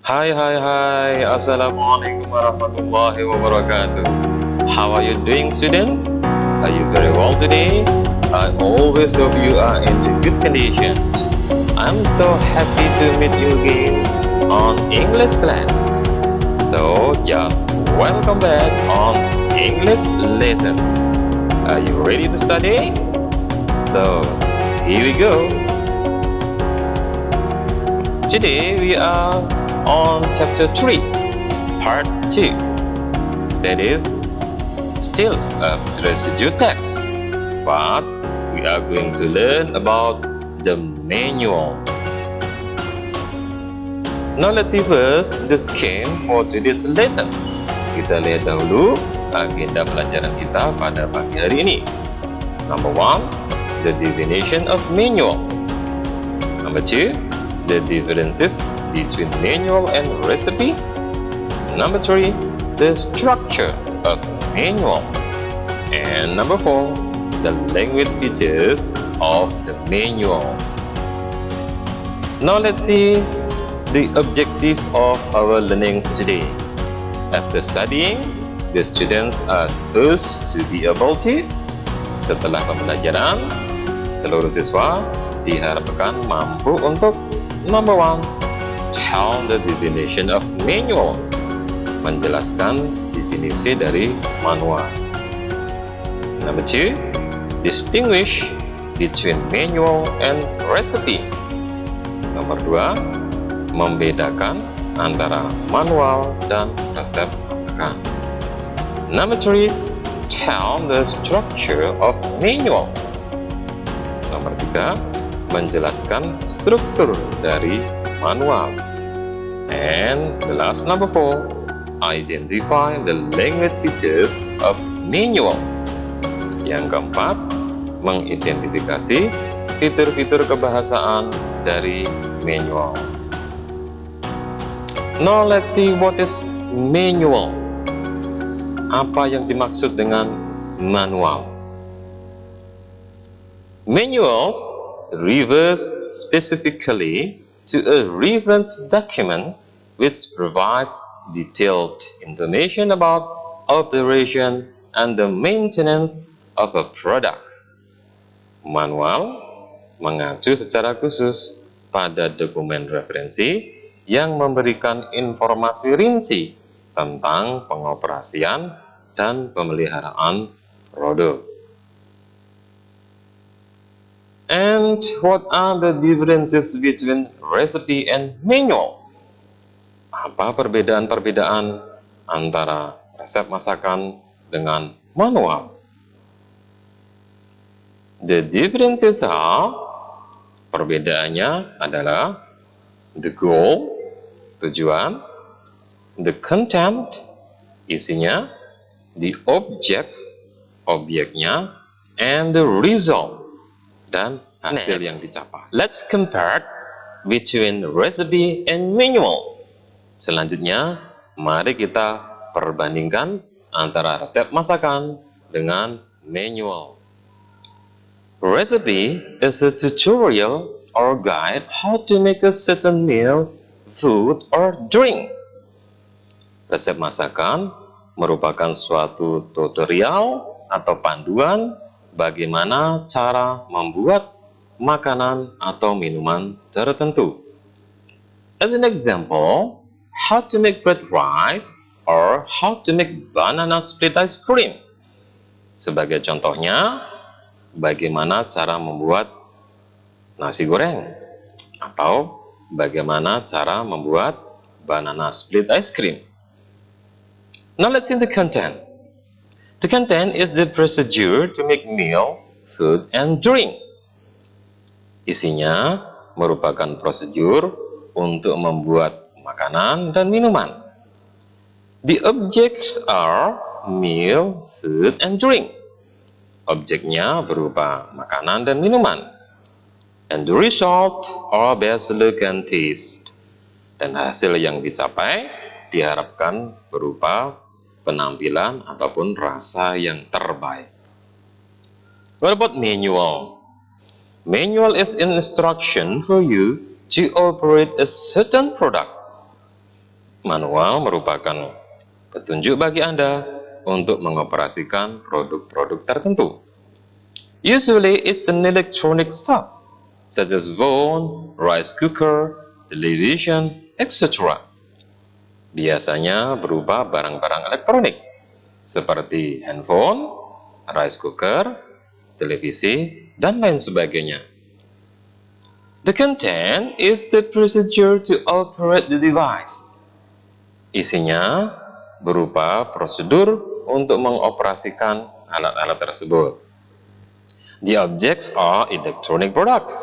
Hai, Assalamualaikum warahmatullahi wabarakatuh. How are you doing, students? Are you very well today? I always hope you are in the good conditions. I'm so happy to meet you again on English class. So, just welcome back on English lesson. Are you ready to study? So, here we go. Today we are on chapter 3, part 2. That is still a residue text, but we are going to learn about the manual. Now let's see first the scheme for today's lesson. Kita lihat dahulu agenda pelajaran kita pada pagi hari ini. Number 1, the definition of manual. Number 2, the differences between manual and recipe. Number 3, the structure of manual. And number 4, the language features of the manual. Now let's see the objective of our learnings today. After studying, the students are supposed to be able to, setelah pembelajaran, seluruh siswa diharapkan mampu untuk number 1, tell the definition of manual, menjelaskan definisi dari manual. Number 2, distinguish between manual and recipe. Nomor 2, membedakan antara manual dan resep masakan. Number 3, tell the structure of manual. Nomor 3, menjelaskan struktur dari manual. And the last number 4, identify the language features of manual. Yang keempat, mengidentifikasi fitur-fitur kebahasaan dari manual. Now let's see what is manual. Apa yang dimaksud dengan manual? Manuals refers specifically to a reference document which provides detailed information about operation and the maintenance of a product. Manual mengacu secara khusus pada dokumen referensi yang memberikan informasi rinci tentang pengoperasian dan pemeliharaan produk. And what are the differences between recipe and manual? Apa perbedaan-perbedaan antara resep masakan dengan manual? The differences are, perbedaannya adalah the goal, tujuan, the content, isinya, the object, objeknya, and the result, dan hasil yang dicapai. Let's compare between recipe and manual. Selanjutnya, mari kita perbandingkan antara resep masakan dengan manual. Recipe is a tutorial or guide how to make a certain meal, food, or drink. Resep masakan merupakan suatu tutorial atau panduan bagaimana cara membuat makanan atau minuman tertentu. As an example, how to make bread rice or how to make banana split ice cream. Sebagai contohnya, bagaimana cara membuat nasi goreng atau bagaimana cara membuat banana split ice cream. Now let's see the content. The content is the procedure to make meal, food, and drink. Isinya merupakan prosedur untuk membuat makanan dan minuman. The objects are meal, food, and drink. Objeknya berupa makanan dan minuman. And the result are best look and taste. Dan hasil yang dicapai diharapkan berupa penampilan ataupun rasa yang terbaik. What about manual? Manual is an instruction for you to operate a certain product. Manual merupakan petunjuk bagi Anda untuk mengoperasikan produk-produk tertentu. Usually it's an electronic stuff, such as phone, rice cooker, television, etc. Biasanya berupa barang-barang elektronik, seperti handphone, rice cooker, televisi, dan lain sebagainya. The content is the procedure to operate the device. Isinya berupa prosedur untuk mengoperasikan alat-alat tersebut. The objects are electronic products.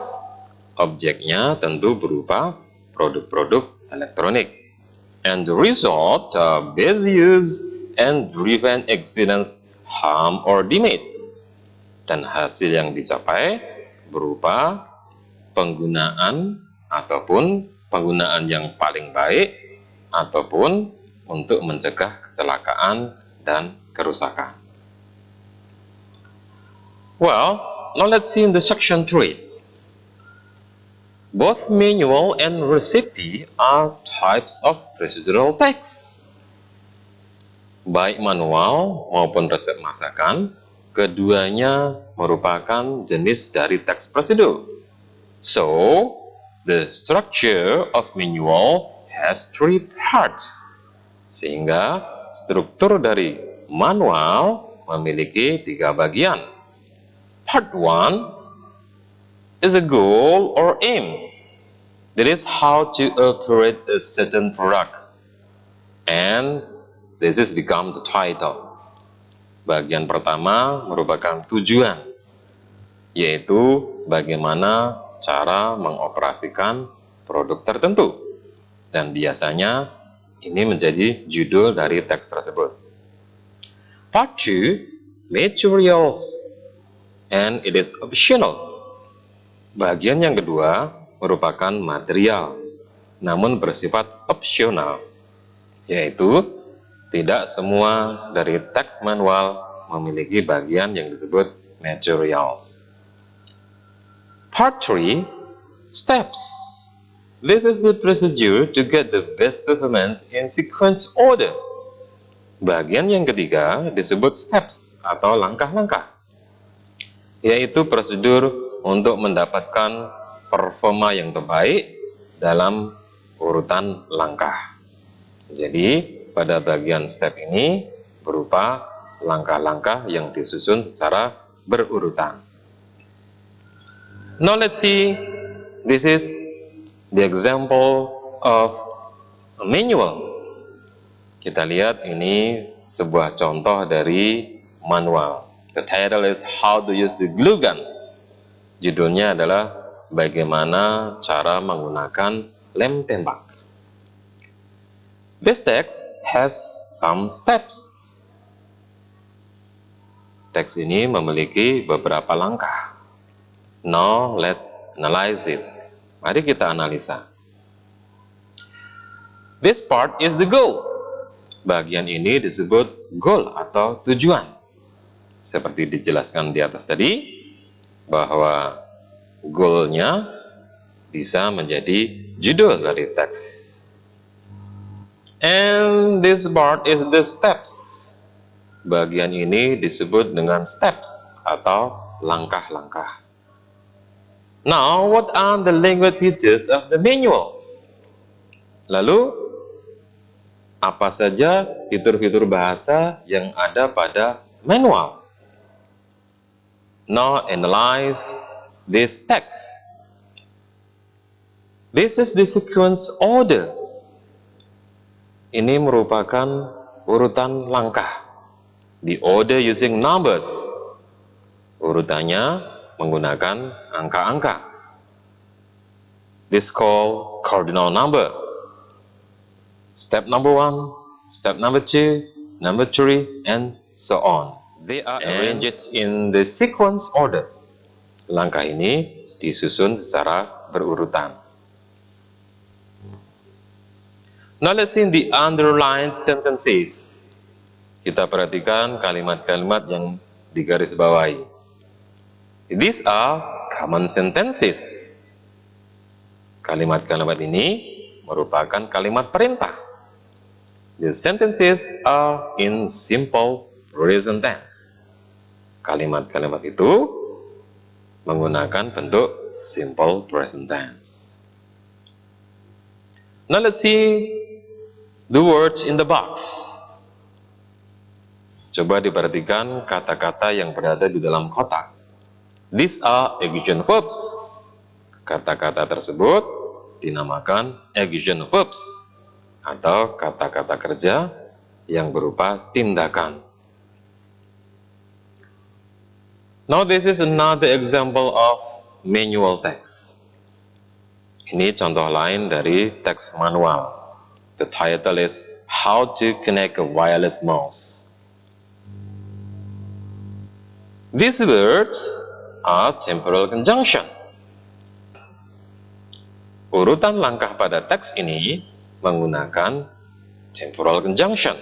Objeknya tentu berupa produk-produk elektronik. And the result are best use and prevent accidents, harm, or damage. Dan hasil yang dicapai berupa penggunaan ataupun penggunaan yang paling baik ataupun untuk mencegah kecelakaan dan kerusakan. Well, now let's see in the section 3. Both manual and recipe are types of procedural text. Baik manual maupun resep masakan, keduanya merupakan jenis dari teks prosedur. So, the structure of manual has 3 parts. Sehingga struktur dari manual memiliki 3 bagian. Part 1 is a goal or aim. That is how to operate a certain product. And this is become the title. Bagian pertama merupakan tujuan, yaitu bagaimana cara mengoperasikan produk tertentu. Dan biasanya ini menjadi judul dari teks tersebut. Part 2, materials, and it is optional. Bagian yang kedua merupakan material, namun bersifat opsional, yaitu tidak semua dari teks manual memiliki bagian yang disebut materials. Part 3, steps. This is the procedure to get the best performance in sequence order. Bagian yang ketiga disebut steps atau langkah-langkah, yaitu prosedur untuk mendapatkan performa yang terbaik dalam urutan langkah. Jadi, pada bagian step ini berupa langkah-langkah yang disusun secara berurutan. Now let's see, this is the example of a manual. Kita lihat ini sebuah contoh dari manual. The title is How to Use the Glue Gun. Judulnya adalah bagaimana cara menggunakan lem tembak. This text has some steps. Teks ini memiliki beberapa langkah. Now let's analyze it. Mari kita analisa. This part is the goal. Bagian ini disebut goal atau tujuan. Seperti dijelaskan di atas tadi, bahwa goalnya bisa menjadi judul dari teks. And this part is the steps. Bagian ini disebut dengan steps atau langkah-langkah. Now, what are the language features of the manual? Lalu, apa saja fitur-fitur bahasa yang ada pada manual? Now, analyze this text. This is the sequence order. Ini merupakan urutan langkah. The order using numbers. Urutannya menggunakan angka-angka. This called cardinal number. Step number 1, step number 2, number 3, and so on. They are arranged in the sequence order. Langkah ini disusun secara berurutan. Now let's see the underlined sentences. Kita perhatikan kalimat-kalimat yang digarisbawahi. These are common sentences. Kalimat-kalimat ini merupakan kalimat perintah. The sentences are in simple present tense. Kalimat-kalimat itu menggunakan bentuk simple present tense. Now let's see the words in the box. Coba diperhatikan kata-kata yang berada di dalam kotak. These are action verbs. Kata-kata tersebut dinamakan action verbs atau kata-kata kerja yang berupa tindakan. Now this is another example of manual text. Ini contoh lain dari teks manual. The title is How to Connect a Wireless Mouse. These words are temporal conjunction. Urutan langkah pada teks ini menggunakan temporal conjunction,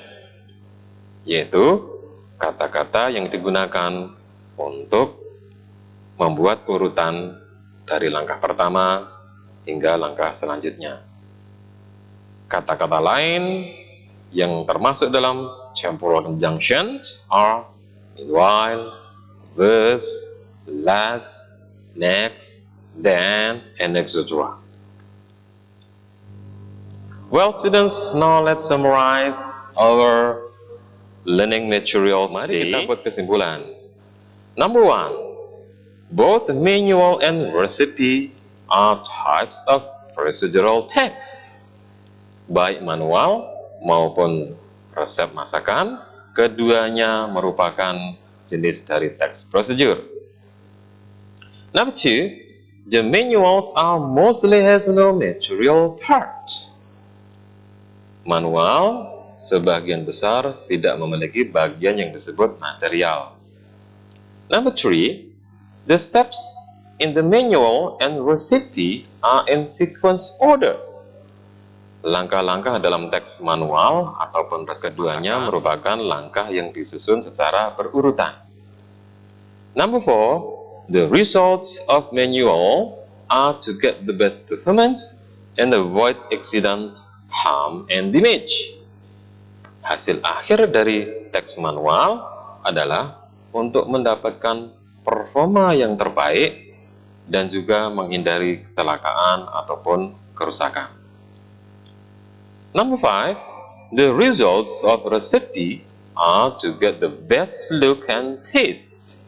yaitu kata-kata yang digunakan untuk membuat urutan dari langkah pertama hingga langkah selanjutnya. Kata-kata lain yang termasuk dalam temporal conjunction are meanwhile, thus, last, next, then, and etc. Well, students, now let's summarize our learning materials. Mari kita buat kesimpulan. Number one, both manual and recipe are types of procedural text. Baik manual maupun resep masakan, keduanya merupakan jenis dari teks prosedur. Number two, the manuals are mostly has no material part. Manual sebagian besar tidak memiliki bagian yang disebut material. Number three, the steps in the manual and recipe are in sequence order. Langkah-langkah dalam teks manual ataupun keduanya merupakan langkah yang disusun secara berurutan. Number four, the results of manual are to get the best performance and avoid accident, harm, and damage. Hasil akhir dari teks manual adalah untuk mendapatkan performa yang terbaik dan juga menghindari kecelakaan ataupun kerusakan. Number five, the results of recipe are to get the best look and taste.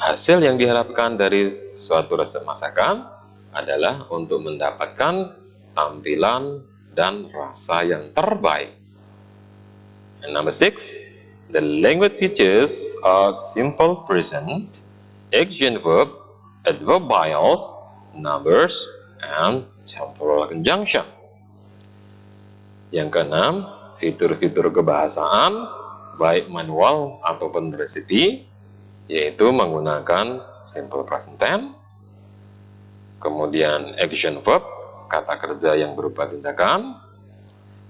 Hasil yang diharapkan dari suatu resep masakan adalah untuk mendapatkan tampilan dan rasa yang terbaik. And number six, the language features are simple present, action verb, adverbials, numbers, and temporal conjunction. Yang keenam, fitur-fitur kebahasaan, baik manual ataupun resipi, yaitu menggunakan simple present tense, kemudian action verb, kata kerja yang berupa tindakan,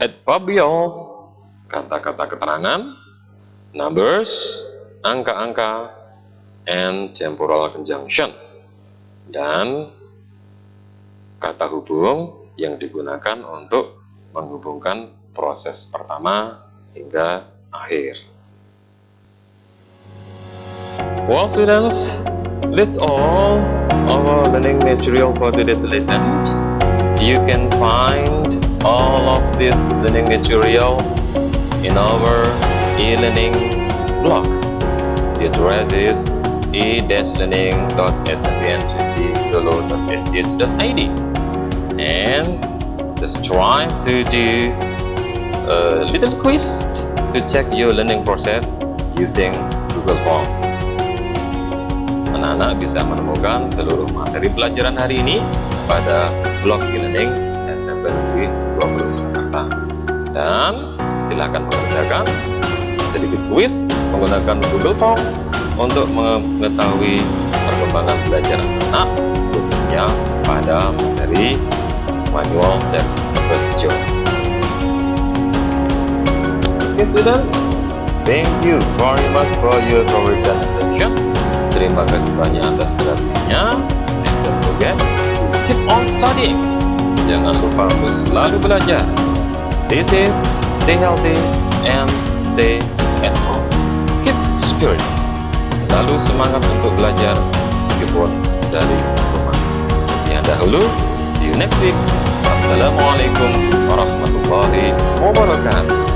adverbials, kata-kata keterangan, numbers, angka-angka, and temporal conjunction, dan kata hubung yang digunakan untuk menghubungkan proses pertama hingga akhir. Well, students, that's all our learning material for today's lesson. You can find all of this learning material in our e-learning blog. The address is e-learning.smpn20solo.sch.id, and just try to do a little quiz to check your learning process using Google Form. Anak-anak bisa menemukan seluruh materi pelajaran hari ini pada blog e-learning SMP Negeri 20 Surakarta. Dan silakan mengerjakan sedikit quiz menggunakan Google Form untuk mengetahui perkembangan belajar anak, khususnya pada materi manual text procedure. Okay, students, thank you very much for your coverage and attention. Terima kasih banyak atas perhatiannya. And don't forget to keep on studying. Jangan lupa untuk selalu belajar. Stay safe, Stay healthy and stay at home. Keep spirit. Selalu semangat untuk belajar meskipun dari rumah. Sekian dahulu. See you next week. Wassalamualaikum warahmatullahi wabarakatuh.